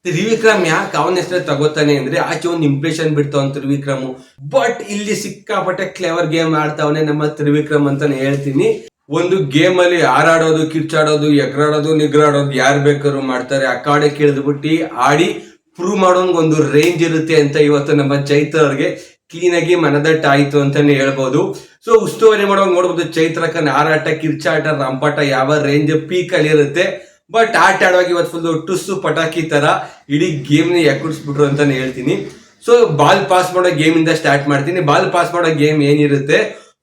ತ್ರಿವಿಕ್ರಮ್ ಯಾಕೆ ಅವನ ಹೆಸರು ತಗೋತಾನೆ ಅಂದ್ರೆ ಆಚೆ ಒಂದು ಇಂಪ್ರೆಷನ್ ಬಿಡ್ತಾವನ್ ತ್ರಿವಿಕ್ರಮ್. ಬಟ್ ಇಲ್ಲಿ ಸಿಕ್ಕಾಪಟ್ಟೆ ಕ್ಲೇವರ್ ಗೇಮ್ ಆಡ್ತಾವನೆ ನಮ್ಮ ತ್ರಿವಿಕ್ರಮ್ ಅಂತಾನೆ ಹೇಳ್ತೀನಿ. ಒಂದು ಗೇಮ್ ಅಲ್ಲಿ ಹಾರಾಡೋದು, ಕಿರ್ಚಾಡೋದು, ಎಗರಾಡೋದು, ನಿಗ್ರಾಡೋದು ಯಾರು ಬೇಕಾದ್ರು ಮಾಡ್ತಾರೆ. ಆ ಕಾಡೆ ಕೇಳಿದ್ಬಿಟ್ಟು ಆಡಿ ಪ್ರೂವ್ ಮಾಡೋಂಗ್ ಒಂದು ರೇಂಜ್ ಇರುತ್ತೆ ಅಂತ ಇವತ್ತು ನಮ್ಮ ಚೈತ್ರ ಅವ್ರಿಗೆ ಕ್ಲೀನ್ ಆಗಿ ಮನದಟ್ಟ ಆಯ್ತು ಅಂತಾನೆ ಹೇಳ್ಬೋದು. ಸೊ ಉಸ್ತುವಾರಿ ಮಾಡೋಂಗ್ ನೋಡ್ಬೋದು ಚೈತ್ರಕ್ಕನ ಹಾರಾಟ, ಕಿರ್ಚಾಟ, ರಂಪಾಟ ಯಾವ ರೇಂಜ್ ಪೀಕ್ ಅಲ್ಲಿ ಇರುತ್ತೆ. ಬಟ್ ಆಟ ಆಡುವಾಗ ಇವತ್ತು ಫುಲ್ ಟುಸ್ಸು ಪಟಾಕಿ ತರ ಇಡೀ ಗೇಮ್ ನ ಎಕ್ಕಡಿಸ್ಬಿಟ್ರು ಅಂತಾನೆ ಹೇಳ್ತೀನಿ. ಸೊ ಬಾಲ್ ಪಾಸ್ ಮಾಡೋ ಗೇಮ್ ಇಂದ ಸ್ಟಾರ್ಟ್ ಮಾಡ್ತೀನಿ. ಬಾಲ್ ಪಾಸ್ ಮಾಡೋ ಗೇಮ್ ಏನಿರುತ್ತೆ,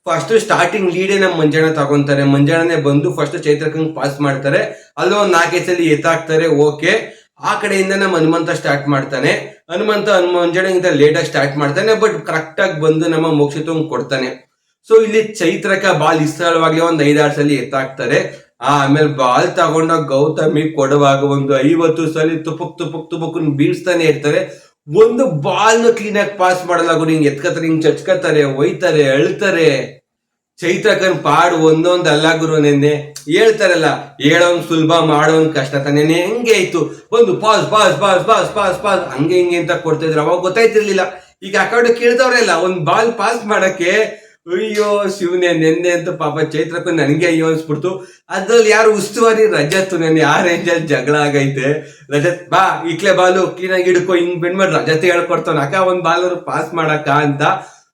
ಫಸ್ಟ್ ಸ್ಟಾರ್ಟಿಂಗ್ ಲೀಡೇ ನಮ್ಮ ಮಂಜಣ್ಣ ತಗೊಂತಾರೆ. ಮಂಜಣ್ಣನೇ ಬಂದು ಫಸ್ಟ್ ಚೈತ್ರಕ್ಕಂಗ್ ಪಾಸ್ ಮಾಡ್ತಾರೆ. ಅಲ್ಲೋ ಒಂದು 4 ಸಲ ಎತ್ತಾಕ್ತಾರೆ. ಓಕೆ, ಆ ಕಡೆಯಿಂದ ನಮ್ಮ ಹನುಮಂತ ಸ್ಟಾರ್ಟ್ ಮಾಡ್ತಾನೆ. ಹನುಮಂತ ಮಂಜಣ್ಣಗಿಂತ ಲೇಟ್ ಆಗಿ ಸ್ಟಾರ್ಟ್ ಮಾಡ್ತಾನೆ. ಬಟ್ ಕರೆಕ್ಟ್ ಆಗಿ ಬಂದು ನಮ್ಮ ಮೋಕ್ಷಿತಂಗ್ ಕೊಡ್ತಾನೆ. ಸೊ ಇಲ್ಲಿ ಚೈತ್ರಕ್ಕ ಬಾಲ್ ಇಷ್ಟವಾಗ್ಲೇ ಒಂದ್ 5-6 ಸಲ ಎತ್ತಾಕ್ತಾರೆ. ಆಮೇಲೆ ಬಾಲ್ ತಗೊಂಡಾಗ ಗೌತಮಿ ಕೊಡುವಾಗ ಒಂದು 50 ಸಲ ತುಪಕ್ ಬೀಳ್ಸ್ತಾನೆ ಇರ್ತಾರೆ. ಒಂದು ಬಾಲ್ ನ ಕ್ಲೀನ್ ಆಗಿ ಪಾಸ್ ಮಾಡಲ್ಲ ಗುರು. ಹಿಂಗ್ ಎತ್ಕತಾರೆ, ಹಿಂಗ್ ಚಚ್ಕತಾರೆ, ಒಯ್ತಾರೆ, ಅಳ್ತಾರೆ. ಚೈತ್ರಕನ್ ಪಾಡು ಒಂದೊಂದ್ ಅಲ್ಲ ಗುರು. ನೆನ್ನೆ ಹೇಳ್ತಾರಲ್ಲ, ಹೇಳೋನ್ ಸುಲಭ ಮಾಡೋನ್ ಕಷ್ಟ ತಾನೆ. ಹೆಂಗೆ ಆಯ್ತು, ಒಂದು pass pass pass pass pass pass ಹಂಗೆ ಹಿಂಗೆ ಅಂತ ಕೊಡ್ತಾ ಇದ್ರು. ಅವಾಗ ಗೊತ್ತಾಯ್ತಿರ್ಲಿಲ್ಲ. ಈಗ ಆ ಕಡೆ ಕೇಳ್ದವ್ರೆಲ್ಲ ಒಂದ್ ಬಾಲ್ ಪಾಸ್ ಮಾಡಕ್ಕೆ ಅಯ್ಯೋ ಶಿವನೇ, ನೆನ್ನೆ ಅಂತ ಪಾಪ ಚೈತ್ರಕ್ಕೂ ನನಗೆ ಅಯ್ಯೋ ಅನ್ಸ್ಬಿಡ್ತು. ಅದ್ರಲ್ಲಿ ಯಾರು ಉಸ್ತುವಾರಿ ರಜತ್, ನೆನ್ನೆ ಆ ರೇಂಜಲ್ಲಿ ಜಗಳ ಆಗೈತೆ. ರಜತ್ ಬಾ ಇಕ್ಲೆ ಬಾಲು ಕ್ಲೀನಾಗಿ ಹಿಡ್ಕೊ, ಹಿಂಗ್ ಬೆಂಡ್ ಮಾಡಿ ರಜತ್ ಹೇಳ್ಕೊಡ್ತಾವ ಅಕ್ಕ ಒಂದ್ ಬಾಲ್ ಪಾಸ್ ಮಾಡಕ್ಕ ಅಂತ.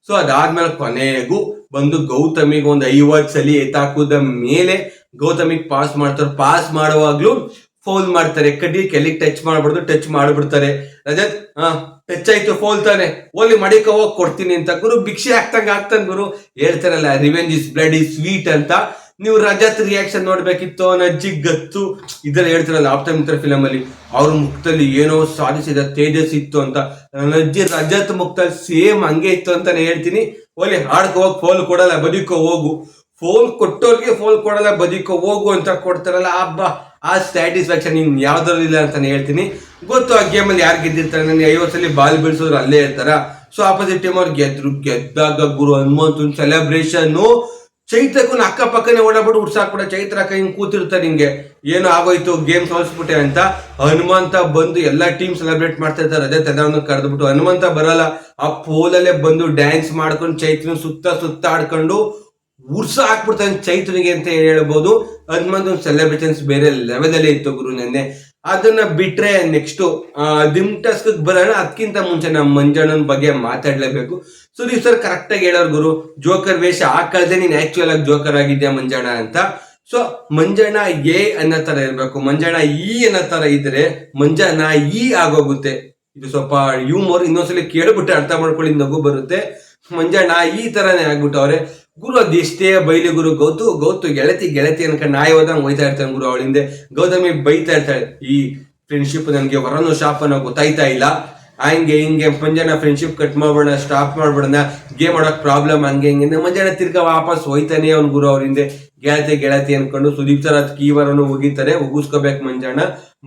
ಸೊ ಅದಾದ್ಮೇಲೆ ಕೊನೆಗೂ ಬಂದು ಗೌತಮಿಗೆ ಒಂದು 50 ಸಲ ಎತ್ತಾಕುದ ಮೇಲೆ ಗೌತಮಿಗೆ ಪಾಸ್ ಮಾಡ್ತಾರೆ. ಪಾಸ್ ಮಾಡುವಾಗ್ಲೂ ಫೌಲ್ ಮಾಡ್ತಾರೆ. ಕಡ್ಡಿ ಕೆಲಿಗೆ ಟಚ್ ಮಾಡ್ಬಿಡ್ದು, ಟಚ್ ಮಾಡ್ಬಿಡ್ತಾರೆ. ರಜತ್ ಟಚ್ ಆಯ್ತು, ಫೌಲ್ ತಾನೆ, ಓಲಿ ಮಡಿಕ ಹೋಗಿ ಕೊಡ್ತೀನಿ ಅಂತ ಗುರು ಭಿಕ್ಷೆ ಆಗ್ತಾನೆ ಗುರು. ಹೇಳ್ತಾರಲ್ಲ, revenge is blood is sweet ಅಂತ. ನೀವು ರಜತ್ ರಿಯಾಕ್ಷನ್ ನೋಡ್ಬೇಕಿತ್ತು. ಅವನ ಅಜ್ಜಿ ಗತ್ತು ಇದೆಲ್ಲ ಹೇಳ್ತಾರಲ್ಲ ಆಪ್ತಮಿತ್ರ ಫಿಲಮ್ ಅಲ್ಲಿ, ಅವ್ರ ಮುಖದಲ್ಲಿ ಏನೋ ಸಾಧಿಸಿದ ತೇಜಸ್ ಇತ್ತು ಅಂತ. ನನ್ನ ಅಜ್ಜಿ ರಜತ್ ಮುಖದಲ್ಲಿ ಸೇಮ್ ಹಂಗೆ ಇತ್ತು ಅಂತಾನೆ ಹೇಳ್ತೀನಿ. ಓಲಿ ಹಾಡ್ಕೊ ಹೋಗಿ, ಫೋಲ್ ಕೊಡಲ್ಲ, ಬದಿಕೋ ಹೋಗು. ಫೋನ್ ಕೊಟ್ಟೋರ್ಗೆ ಫೋನ್ ಕೊಡಲ್ಲ, ಬದಿಕೋ ಹೋಗು ಅಂತ ಕೊಡ್ತಾರಲ್ಲ, ಹಬ್ಬ ಆ ಸ್ಯಾಟಿಸ್ಫ್ಯಾಕ್ಷನ್ ಇನ್ ಯಾವ್ದ್ರಲ್ಲಿ ಇಲ್ಲ ಅಂತಾನೆ ಹೇಳ್ತೀನಿ. ಗೊತ್ತು ಆ ಗೇಮ್ ಅಲ್ಲಿ ಯಾರು ಗೆದ್ದಿರ್ತಾರೆ. ನನಗೆ 50 ಸಲ ಬಾಲ್ ಬೀಳ್ಸೋದ್ರು ಅಲ್ಲೇ ಇರ್ತಾರ. ಸೊ ಆಪೋಸಿಟ್ ಟೀಮ್ ಅವ್ರು ಗೆದ್ದಾಗ ಗುರು ಹನುಮಂತನ್ ಸೆಲೆಬ್ರೇಷನ್. ಚೈತ್ರಕ್ಕೂ ಅಕ್ಕಪಕ್ಕನೆ ಓಡಾಡ್ಬಿಟ್ಟು ಉಡ್ಸಾಕ್ಬಿಡ. ಚೈತ್ರಕ್ಕ ಹಿಂಗ್ ಕೂತಿರ್ತಾರೆ, ಹಿಂಗೆ ಏನು ಆಗೋಯ್ತು ಗೇಮ್ ಸೋಲ್ಸ್ಬಿಟ್ಟೆ ಅಂತ. ಹನುಮಂತ ಬಂದು ಎಲ್ಲಾ ಟೀಮ್ ಸೆಲೆಬ್ರೇಟ್ ಮಾಡ್ತಾ ಇರ್ತಾರೆ. ಅದೇ ತದವನ್ನು ಕರೆದ್ಬಿಟ್ಟು ಹನುಮಂತ ಬರಲ್ಲ, ಆ ಪೋಲಲ್ಲೇ ಬಂದು ಡ್ಯಾನ್ಸ್ ಮಾಡ್ಕೊಂಡು ಚೈತ್ರನ ಸುತ್ತ ಆಡ್ಕೊಂಡು ಉರ್ಸ ಹಾಕ್ಬಿಡ್ತಾನೆ ಚೈತ್ರನಿಗೆ ಅಂತ ಹೇಳ್ಬೋದು. ಹನುಮಂತನ ಸೆಲೆಬ್ರೇಷನ್ಸ್ ಬೇರೆ ಲೆವೆಲ್ ಅಲ್ಲೇ ಇತ್ತು ಗುರು ನೆನ್ನೆ. ಅದನ್ನ ಬಿಟ್ರೆ ನೆಕ್ಸ್ಟ್ ದಿಮ್ ಟಾಸ್ಕ್ ಬರೋಣ. ಅದಕ್ಕಿಂತ ಮುಂಚೆ ನಮ್ಮ ಮಂಜಣ್ಣನ ಬಗ್ಗೆ ಮಾತಾಡ್ಲೇಬೇಕು. ಸುದೀಪ್ ಸರ್ ಕರೆಕ್ಟ್ ಆಗಿ ಹೇಳೋರು ಗುರು, ಜೋಕರ್ ವೇಷ ಹಾಕಳ್ದೆ ನೀನ್ ಆಕ್ಚುಯಲ್ ಆಗಿ ಜೋಕರ್ ಆಗಿದ್ಯಾ ಮಂಜಣ್ಣ ಅಂತ. ಸೊ ಮಂಜಣ್ಣ ಎ ಅನ್ನೋ ತರ ಇರ್ಬೇಕು, ಮಂಜಣ್ಣ ಇ ಅನ್ನೋ ತರ ಇದ್ರೆ ಮಂಜಣ್ಣ ಇ ಆಗೋಗುತ್ತೆ. ಇದು ಸ್ವಲ್ಪ ಹ್ಯೂಮರ್, ಇನ್ನೊಂದ್ಸಲಿ ಕೇಳ್ಬಿಟ್ಟು ಅರ್ಥ ಮಾಡ್ಕೊಳ್ಳಿ, ನಗು ಬರುತ್ತೆ. ಮಂಜಣ್ಣ ಈ ತರಾನೇ ಆಗ್ಬಿಟ್ಟವ್ರೆ ಗುರು. ಅದೆಷ್ಟೇ ಬೈಲಿ ಗುರು, ಗೌತು ಗೆಳತಿ ಅನ್ಕೊಂಡು ನಾಯಿ ಹೋದಂಗ್ ಹೋಯ್ತಾ ಇರ್ತಾನೆ ಗುರು. ಅವಳಿಂದ ಗೌತಮಿ ಬೈತಾ ಇರ್ತಾಳೆ, ಈ ಫ್ರೆಂಡ್ಶಿಪ್ ನನ್ಗೆ ವರನು ಶಾಪ್ ಅನ್ನೋ ಗೊತ್ತಾಯ್ತಾ ಇಲ್ಲ, ಹಂಗೆ ಹಿಂಗೆ ಮಂಜಣ್ಣ ಫ್ರೆಂಡ್ಶಿಪ್ ಕಟ್ ಮಾಡ್ಬೇಡ, ಸ್ಟಾಪ್ ಮಾಡ್ಬೇಡ, ಗೇಮ್ ಆಡೋಕ್ ಪ್ರಾಬ್ಲಮ್, ಹಂಗೆ ಹಿಂಗೆ. ಮಂಜಣ್ಣ ತಿರ್ಗಾ ವಾಪಸ್ ಹೋಯ್ತಾನೆ ಅವ್ನ್ ಗುರು. ಅವರಿಂದ ಗೆಳತಿ ಅನ್ಕೊಂಡು ಸುದೀಪ್ ಸರ್ ಅದ್ ಕೀವರನ್ನು ಹೋಗಿತಾರೆ. ಉಗಿಸ್ಕೋಬೇಕು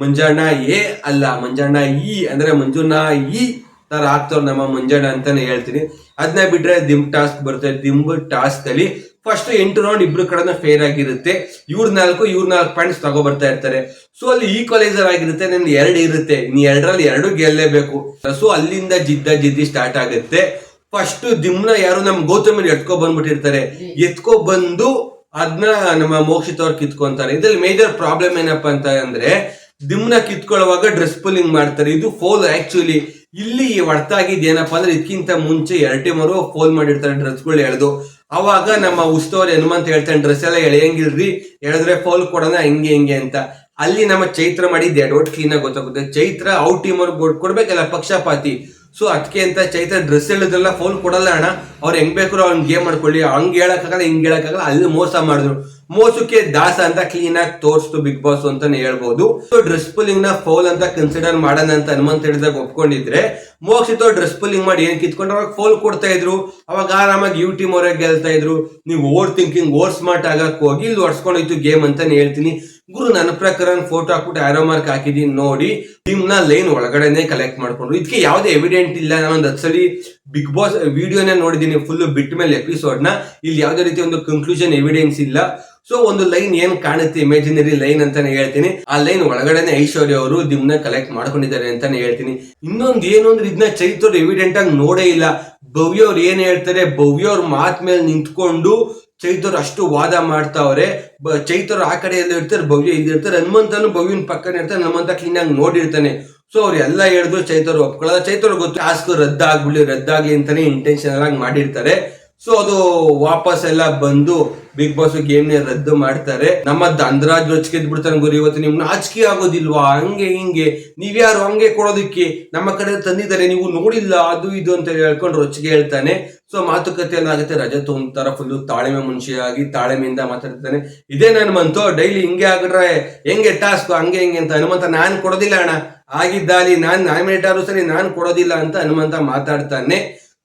ಮಂಜಣ್ಣ ಎ ಅಲ್ಲ, ಮಂಜಣ್ಣ ಇ ಅಂದ್ರೆ ಮಂಜುನಾ ಇ ತರ ಆಗ್ತವ್ರು ನಮ್ಮ ಮಂಜಣ್ಣ ಅಂತಾನೆ ಹೇಳ್ತೀನಿ. ಅದನ್ನ ಬಿಟ್ರೆ ದಿಮ್ ಟಾಸ್ಕ್ ಬರುತ್ತೆ. ದಿಮ್ ಟಾಸ್ಕ್ ಅಲ್ಲಿ ಫಸ್ಟ್ 8 ರೌಂಡ್ ಇಬ್ರು ಕಡೆ ಫೇರ್ ಆಗಿರುತ್ತೆ. ಇವ್ರ 4 ಪಾಯಿಂಟ್ಸ್ ತಗೋ ಬರ್ತಾ ಇರ್ತಾರೆ. ಸೊ ಅಲ್ಲಿ ಈಕ್ವಲೈಸರ್ ಆಗಿರುತ್ತೆ. ನನ್ 2 ಇರುತ್ತೆ, ಇನ್ನು 2ರಲ್ಲಿ 2 ಗೆಲ್ಲೇಬೇಕು. ಸೊ ಅಲ್ಲಿಂದ ಜಿದ್ದಿ ಸ್ಟಾರ್ಟ್ ಆಗುತ್ತೆ. ಫಸ್ಟ್ ದಿಮ್ನ ಯಾರು ನಮ್ ಗೌತಮಿ ಎತ್ಕೊ ಬಂದ್ಬಿಟ್ಟಿರ್ತಾರೆ. ಎತ್ಕೊ ಬಂದು ಅದನ್ನ ನಮ್ಮ ಮೋಕ್ಷಿತ್ ಅವ್ರು ಕಿತ್ಕೊಂತಾರೆ. ಇದ್ರಲ್ಲಿ ಮೇಜರ್ ಪ್ರಾಬ್ಲಮ್ ಏನಪ್ಪಾ ಅಂತ ಅಂದ್ರೆ, ದಿಮ್ನ ಕಿತ್ಕೊಳ್ಳುವಾಗ ಡ್ರೆಸ್ ಪುಲ್ಲಿಂಗ್ ಮಾಡ್ತಾರೆ. ಇದು ಫೋಲ್ ಆಕ್ಚುಲಿ. ಇಲ್ಲಿ ಹೊಡ್ತಾಗಿದ್ ಏನಪ್ಪಾ ಅಂದ್ರೆ, ಇದಕ್ಕಿಂತ ಮುಂಚೆ 2 ಟೀಮ್ ಅವರು ಫೋಲ್ ಮಾಡಿರ್ತಾರೆ ಡ್ರೆಸ್ಗಳು ಎಳೆದು. ಅವಾಗ ನಮ್ಮ ಉಸ್ತುವಾರಿ ಹನುಮಂತ ಹೇಳ್ತಾನೆ, ಡ್ರೆಸ್ ಎಲ್ಲ ಎಳೆಯಂಗಿಲ್ರಿ, ಎಳೆದ್ರೆ ಫೋಲ್ ಕೊಡೋಣ ಹಿಂಗೆ ಅಂತ. ಅಲ್ಲಿ ನಮ್ಮ ಚೈತ್ರ ಮಾಡಿದ್ದು ಎಡವಟ್ ಕ್ಲೀನ್ ಆಗಿ ಗೊತ್ತಾಗುತ್ತೆ. ಚೈತ್ರ ಔಟ್ ಟೀಮ್ ಅವ್ರಿಗೆ ಕೊಡ್ಬೇಕಲ್ಲ, ಪಕ್ಷಪಾತಿ. ಸೊ ಅದಕ್ಕೆ ಅಂತ ಚೈತ್ರ ಡ್ರೆಸ್ ಎಳೆದ್ರೆಲ್ಲ ಫೋಲ್ ಕೊಡಲ್ಲ ಅಣ್ಣ, ಅವ್ರು ಹೆಂಗ್ ಬೇಕಾದ್ರು ಅವ್ನ್ ಗೇಮ್ ಮಾಡ್ಕೊಳ್ಳಿ, ಹಂಗ್ ಹೇಳಕ್ಕಾಗಲ್ಲ ಹಿಂಗ್ ಹೇಳಕ್ಕಾಗಲ್ಲ. ಅಲ್ಲಿ ಮೋಸ ಮಾಡಿದ್ರು, ಮೋಸಕ್ಕೆ ದಾಸ ಅಂತ ಕ್ಲೀನ್ ಆಗಿ ತೋರಿಸ್ತು ಬಿಗ್ ಬಾಸ್ ಅಂತಾನೆ ಹೇಳ್ಬೋದು. ಸೊ ಡ್ರೆಸ್ ಪುಲ್ಲಿಂಗ್ ನ ಫೌಲ್ ಅಂತ ಕನ್ಸಿಡರ್ ಮಾಡೋಣ ಅಂತ ಹನುಮಂತ ಹೇಳಿದಾಗ ಒಪ್ಕೊಂಡಿದ್ರೆ, ಮೋಕ್ಷಿತ ಡ್ರೆಸ್ ಪುಲ್ಲಿಂಗ್ ಮಾಡಿ ಏನ್ ಕಿತ್ಕೊಂಡು ಅವಾಗ ಫೌಲ್ ಕೊಡ್ತಾ ಇದ್ರು. ಅವಾಗ ಆರಾಮಾಗಿ ಯು ಟೀಮ್ ಅವರೇ ಗೆಲ್ತಾ ಇದ್ರು. ನೀವು ಓವರ್ ಥಿಂಕಿಂಗ್, ಓವರ್ ಸ್ಮಾರ್ಟ್ ಆಗಕ್ ಹೋಗಿ ಇಲ್ಲಿ ಹೊಡ್ಸ್ಕೊಂಡೋಯ್ತು ಗೇಮ್ ಅಂತಾನೆ ಹೇಳ್ತೀನಿ ಗುರು. ನನ್ನ ಪ್ರಕಾರ ಫೋಟೋ ಹಾಕ್ಬಿಟ್ಟು ಆರೋ ಮಾರ್ಕ್ ಹಾಕಿದೀನಿ ನೋಡಿ. ಟೀಮ್ ನ ಲೈನ್ ಒಳಗಡೆನೆ ಕಲೆಕ್ಟ್ ಮಾಡ್ಕೊಂಡ್ರು. ಇದಕ್ಕೆ ಯಾವ್ದೇ ಎವಿಡೆಂಟ್ ಇಲ್ಲ. ನಾನೊಂದು 10 ಸಲ ಬಿಗ್ ಬಾಸ್ ವಿಡಿಯೋನೇ ನೋಡಿದೀನಿ ಫುಲ್ ಬಿಟ್ಟ ಮೇಲೆ ಎಪಿಸೋಡ್ ನ. ಇಲ್ಲಿ ಯಾವ್ದೇ ರೀತಿ ಒಂದು ಕನ್ಕ್ಲೂಷನ್ ಎವಿಡೆನ್ಸ್ ಇಲ್ಲ. ಸೊ ಒಂದು ಲೈನ್ ಏನ್ ಕಾಣುತ್ತೆ ಇಮ್ಯಾಜಿನರಿ ಲೈನ್ ಅಂತಾನೆ ಹೇಳ್ತೀನಿ. ಆ ಲೈನ್ ಒಳಗಡೆನೆ ಐಶ್ವರ್ಯ ಅವರು ದಿಮ್ನ ಕಲೆಕ್ಟ್ ಮಾಡ್ಕೊಂಡಿದ್ದಾರೆ ಅಂತಾನೆ ಹೇಳ್ತೀನಿ. ಇನ್ನೊಂದು ಏನು ಅಂದ್ರೆ ಇದನ್ನ ಚೈತ್ರ ಎವಿಡೆಂಟ್ ಆಗಿ ನೋಡೇ ಇಲ್ಲ. ಭವ್ಯ ಅವ್ರು ಏನ್ ಹೇಳ್ತಾರೆ, ಭವ್ಯ ಅವ್ರ ಮಾತ್ ಮೇಲೆ ನಿಂತ್ಕೊಂಡು ಚೈತ್ರ ಅಷ್ಟು ವಾದ ಮಾಡ್ತಾವ್ರೆ. ಚೈತ್ರ ಆ ಕಡೆ ಎಲ್ಲ ಇರ್ತಾರೆ, ಭವ್ಯ ಇಲ್ಲಿ ಇರ್ತಾರೆ. ಹನುಮಂತನು ಭವ್ಯನ ಪಕ್ಕನೆ ಇರ್ತಾರೆ, ಹನುಮಂತ ಕ್ಲೀನ್ ಆಗಿ ನೋಡಿರ್ತಾನೆ. ಸೊ ಅವ್ರು ಎಲ್ಲ ಹೇಳಿದ್ರು ಚೈತ್ರ ಒಪ್ಕೊಳ್ಳೋದು. ಚೈತ್ರ ಗೊತ್ತು ಟಾಸ್ಕ್ ರದ್ದಾಗ್ಲಿ ಅಂತಾನೆ ಇಂಟೆನ್ಷನಲ್ ಆಗಿ ಮಾಡಿರ್ತಾರೆ. ಸೊ ಅದು ವಾಪಸ್ ಎಲ್ಲ ಬಂದು ಬಿಗ್ ಬಾಸ್ ಗೇಮ್ ನೇ ರದ್ದು ಮಾಡ್ತಾರೆ. ನಮ್ಮ ಧನರಾಜ್ ರೊಚ್ಚಿಗೆ ಬಿಡ್ತಾನೆ ಗುರು, ಇವತ್ತು ನಿಮ್ನ ನಾಚಿಕೆ ಆಗೋದಿಲ್ವಾ, ಹಂಗೆ ಹಿಂಗೆ ನೀವ್ಯಾರು ಹಂಗೆ ಕೊಡೋದಕ್ಕೆ, ನಮ್ಮ ಕಡೆ ತಂದಿದ್ದಾರೆ ನೀವು ನೋಡಿಲ್ಲ ಅದು ಇದು ಅಂತ ಹೇಳ್ಕೊಂಡು ರೊಚ್ಚಿಗೆ ಹೇಳ್ತಾನೆ. ಸೊ ಮಾತುಕತೆ ಎಲ್ಲ ಆಗುತ್ತೆ. ರಜತ್ ಒಂಥರ ಫುಲ್ಲು ತಾಳ್ಮೆ ಮನುಷ್ಯಾಗಿ ತಾಳ್ಮೆಯಿಂದ ಮಾತಾಡ್ತಾನೆ. ಇದೇ ಹನುಮಂತು ಡೈಲಿ ಹಿಂಗೆ ಆಗ್ರೆ ಹೆಂಗೆ ಟಾಸ್ಕ್ ಹಂಗೆ ಹಿಂಗೆ ಅಂತ. ಹನುಮಂತ ನಾನ್ ಕೊಡೋದಿಲ್ಲ ಅಣ್ಣ, ಆಗಿದ್ದಾಲಿ ನಾನ್ ನಾಮಿನೇಟ್ ಆದ್ರೂ ಸರಿ ನಾನ್ ಕೊಡೋದಿಲ್ಲ ಅಂತ ಹನುಮಂತ ಮಾತಾಡ್ತಾನೆ.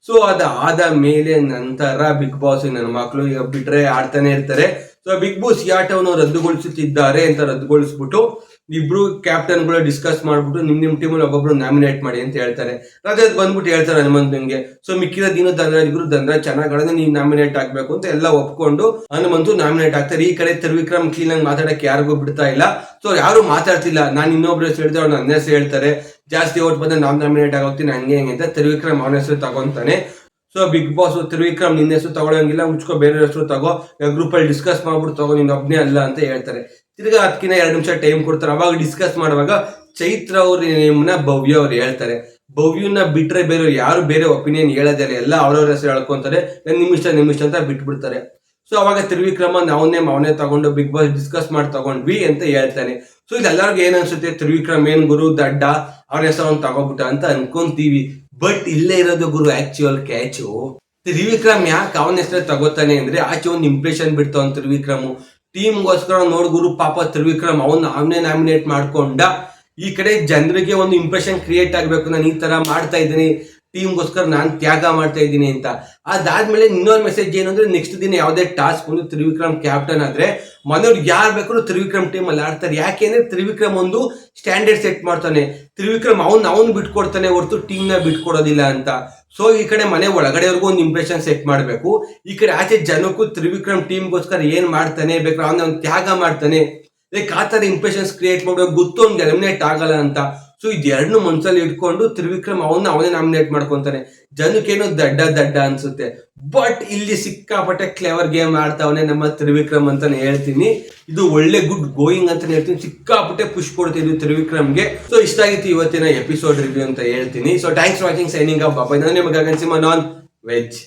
ಸೊ ಅದಾದ ಮೇಲೆ ನಂತರ ಬಿಗ್ ಬಾಸ್ ನನ್ನ ಮಕ್ಕಳು ಬಿಟ್ರೆ ಆಡ್ತಾನೆ ಇರ್ತಾರೆ. ಸೊ ಬಿಗ್ ಬಾಸ್ ಈ ಆಟವನ್ನು ರದ್ದುಗೊಳಿಸುತ್ತಿದ್ದಾರೆ ಅಂತ ರದ್ದುಗೊಳಿಸ್ಬಿಟ್ಟು ಇಬ್ರು ಕ್ಯಾಪ್ಟನ್ ಗಳು ಡಿಸ್ಕಸ್ ಮಾಡ್ಬಿಟ್ಟು ನಿಮ್ ಟೀಮಲ್ಲಿ ಒಬ್ಬೊಬ್ರು ನಾಮಿನೇಟ್ ಮಾಡಿ ಅಂತ ಹೇಳ್ತಾರೆ. ರಜತ್ ಬಂದ್ಬಿಟ್ಟು ಹೇಳ್ತಾರೆ ಹನುಮಂತಂಗೆ. ಸೊ ಮಿಕ್ಕಿದ ದಿನ ಧನರಾಜ್ ಚೆನ್ನಾಗ್ ಆಡಿದ್ರೆ ನೀನ್ ನಾಮಿನೇಟ್ ಆಗ್ಬೇಕು ಅಂತ ಎಲ್ಲ ಒಪ್ಕೊಂಡು ಹನುಮಂತು ನಾಮಿನೇಟ್ ಆಗ್ತಾರೆ. ಈ ಕಡೆ ತ್ರಿವಿಕ್ರಮ್ ಕ್ಲೀನ್ ಆಗಿ ಮಾತಾಡಕ್ಕೆ ಯಾರಿಗೂ ಬಿಡ್ತಾ ಇಲ್ಲ. ಸೊ ಯಾರು ಮಾತಾಡ್ತಿಲ್ಲ. ನಾನು ಇನ್ನೊಬ್ರು ಹೆಸರು ಹೇಳ್ತಾರೆ, ಅವ್ರು ನನ್ನ ಹೆಸರು ಹೇಳ್ತಾರೆ. ಜಾಸ್ತಿ ಓಟ್ ಬಂದ್ರೆ ನಾನ್ ನಾಮಿನೇಟ್ ಆಗೋಗ್ತೀನಿ ಹಂಗೆ ಹೆಂಗೆ ಅಂತ ತ್ರಿವಿಕ್ರಮ್ ಅವನ ಹೆಸರು ತಗೊಂತಾನೆ. ಸೊ ಬಿಗ್ ಬಾಸ್ ತ್ರಿವಿಕ್ರಮ್ ನಿನ್ನ ಹೆಸರು ತಗೊಳಂಗಿಲ್ಲ, ಮುಚ್ಕೋ ಬೇರೆ ಹೆಸರು ತಗೋ, ಗ್ರೂಪ್ ಅಲ್ಲಿ ಡಿಸ್ಕಸ್ ಮಾಡ್ಬಿಟ್ಟು ತಗೋ, ನೀನ್ ಒಬ್ನೇ ಅಲ್ಲ ಅಂತ ಹೇಳ್ತಾರೆ. ತಿರ್ಗಾ ಅದಕ್ಕಿಂತ 2 ನಿಮಿಷ ಟೈಮ್ ಕೊಡ್ತಾರೆ. ಅವಾಗ ಡಿಸ್ಕಸ್ ಮಾಡುವಾಗ ಚೈತ್ರ ಅವ್ರ ನೇಮ್ನ ಭವ್ಯ ಅವ್ರು ಹೇಳ್ತಾರೆ. ಭವ್ಯನ ಬಿಟ್ರೆ ಬೇರೆ ಯಾರು ಬೇರೆ ಒಪಿನಿಯನ್ ಹೇಳೋದಿಲ್ಲ, ಎಲ್ಲ ಅವ್ರವ್ರ ಹೆಸರು ಹೇಳ್ಕೊಂತಾರೆ. ನಿಮ್ ಇಷ್ಟ ಅಂತ ಬಿಟ್ಬಿಡ್ತಾರೆ. ಸೊ ಅವಾಗ ತ್ರಿವಿಕ್ರಮ ಅವನೇ ತಗೊಂಡು ಬಿಗ್ ಬಾಸ್ ಡಿಸ್ಕಸ್ ಮಾಡಿ ತಗೊಂಡ್ವಿ ಅಂತ ಹೇಳ್ತಾನೆ. ಸೊ ಇದೆಲ್ಲರಿಗೂ ಏನ್ ಅನ್ಸುತ್ತೆ, ತ್ರಿವಿಕ್ರಮ್ ಏನ್ ಗುರು ದಡ್ಡ, ಅವನ ಹೆಸರು ಅವ್ನು ತಗೋಬಿಟ್ಟ ಅಂತ ಅನ್ಕೊಂತೀವಿ. ಬಟ್ ಇಲ್ಲೇ ಇರೋದು ಗುರು ಆಕ್ಚುಯಲ್ ಕ್ಯಾಚು. ತ್ರಿವಿಕ್ರಮ್ ಯಾಕೆ ಅವನ ಹೆಸರು ತಗೋತಾನೆ ಅಂದ್ರೆ ಆಚೆ ಒಂದು ಇಂಪ್ರೆಷನ್ ಬಿಡ್ತಾವ ತ್ರಿವಿಕ್ರಮ್ ಟೀಮ್ಗೋಸ್ಕರ. ನೋಡ್ ಗುರು ಪಾಪ ತ್ರಿವಿಕ್ರಮ್ ಅವನೇ ನಾಮಿನೇಟ್ ಮಾಡ್ಕೊಂಡ. ಈ ಕಡೆ ಜನರಿಗೆ ಒಂದು ಇಂಪ್ರೆಷನ್ ಕ್ರಿಯೇಟ್ ಆಗ್ಬೇಕು, ನಾನು ಈ ತರ ಮಾಡ್ತಾ ಇದ್ದೀನಿ ಟೀಮ್ಗೋಸ್ಕರ, ನಾನು ತ್ಯಾಗ ಮಾಡ್ತಾ ಇದ್ದೀನಿ ಅಂತ. ಅದಾದ್ಮೇಲೆ ಇನ್ನೊಂದು ಮೆಸೇಜ್ ಏನು ಅಂದ್ರೆ ನೆಕ್ಸ್ಟ್ ದಿನ ಯಾವುದೇ ಟಾಸ್ಕ್ ಒಂದು ತ್ರಿವಿಕ್ರಮ್ ಕ್ಯಾಪ್ಟನ್ ಆದ್ರೆ ಮನೆಯವ್ರು ಯಾರು ಬೇಕಾದ್ರೂ ತ್ರಿವಿಕ್ರಮ್ ಟೀಮ್ ಅಲ್ಲಿ ಆಡ್ತಾರೆ. ಯಾಕೆಂದ್ರೆ ತ್ರಿವಿಕ್ರಮ್ ಒಂದು ಸ್ಟ್ಯಾಂಡರ್ಡ್ ಸೆಟ್ ಮಾಡ್ತಾನೆ. ತ್ರಿವಿಕ್ರಮ್ ಅವ್ನು ಬಿಟ್ಕೊಡ್ತಾನೆ ಹೊರತು ಟೀಮ್ ನ ಬಿಟ್ಕೊಡೋದಿಲ್ಲ ಅಂತ. ಸೊ ಈ ಕಡೆ ಮನೆ ಒಳಗಡೆವರೆಗೂ ಒಂದು ಇಂಪ್ರೆಷನ್ ಸೆಟ್ ಮಾಡಬೇಕು. ಈ ಕಡೆ ಆಚೆ ಜನಕ್ಕೂ ತ್ರಿವಿಕ್ರಮ್ ಟೀಮ್ಗೋಸ್ಕರ ಏನ್ ಮಾಡ್ತಾನೆ ಬೇಕಾದ್ರೆ ಅವ್ನ ತ್ಯಾಗ ಮಾಡ್ತಾನೆ, ಲೈಕ್ ಆ ತರ ಇಂಪ್ರೆಷನ್ಸ್ ಕ್ರಿಯೇಟ್ ಮಾಡಬೇಕು, ಗೊತ್ತು ಅವ್ನಿಗೆ ಎಲಿಮಿನೇಟ್ ಆಗಲ್ಲ ಅಂತ. ಸೊ ಇದೆರಡನ್ನು ಮನ್ಸಲ್ಲಿ ಇಟ್ಕೊಂಡು ತ್ರಿವಿಕ್ರಮ್ ಅವನೇ ನಾಮಿನೇಟ್ ಮಾಡ್ಕೊಂತಾನೆ. ಜನಕ್ಕೇನು ದಡ್ಡ ಅನ್ಸುತ್ತೆ. ಬಟ್ ಇಲ್ಲಿ ಸಿಕ್ಕಾಪಟ್ಟೆ ಕ್ಲೆವರ್ ಗೇಮ್ ಆಡ್ತಾವನೆ ನಮ್ಮ ತ್ರಿವಿಕ್ರಮ್ ಅಂತಾನೆ ಹೇಳ್ತೀನಿ. ಇದು ಒಳ್ಳೆ ಗುಡ್ ಗೋಯಿಂಗ್ ಅಂತಾನೆ ಹೇಳ್ತೀನಿ. ಸಿಕ್ಕಾಪಟ್ಟೆ ಪುಷ್ ಕೊಡ್ತಿದ್ವಿ ತ್ರಿವಿಕ್ರಮ್ಗೆ. ಸೊ ಇಷ್ಟ ಆಗಿತ್ತು ಇವತ್ತಿನ ಎಪಿಸೋಡ್ ರಿವ್ಯೂ ಅಂತ ಹೇಳ್ತೀನಿ. So thanks for watching, signing off ಬಾಬಾ. ನಾನು ನಿಮಗೆ ನಾನ್ ವೆಜ್.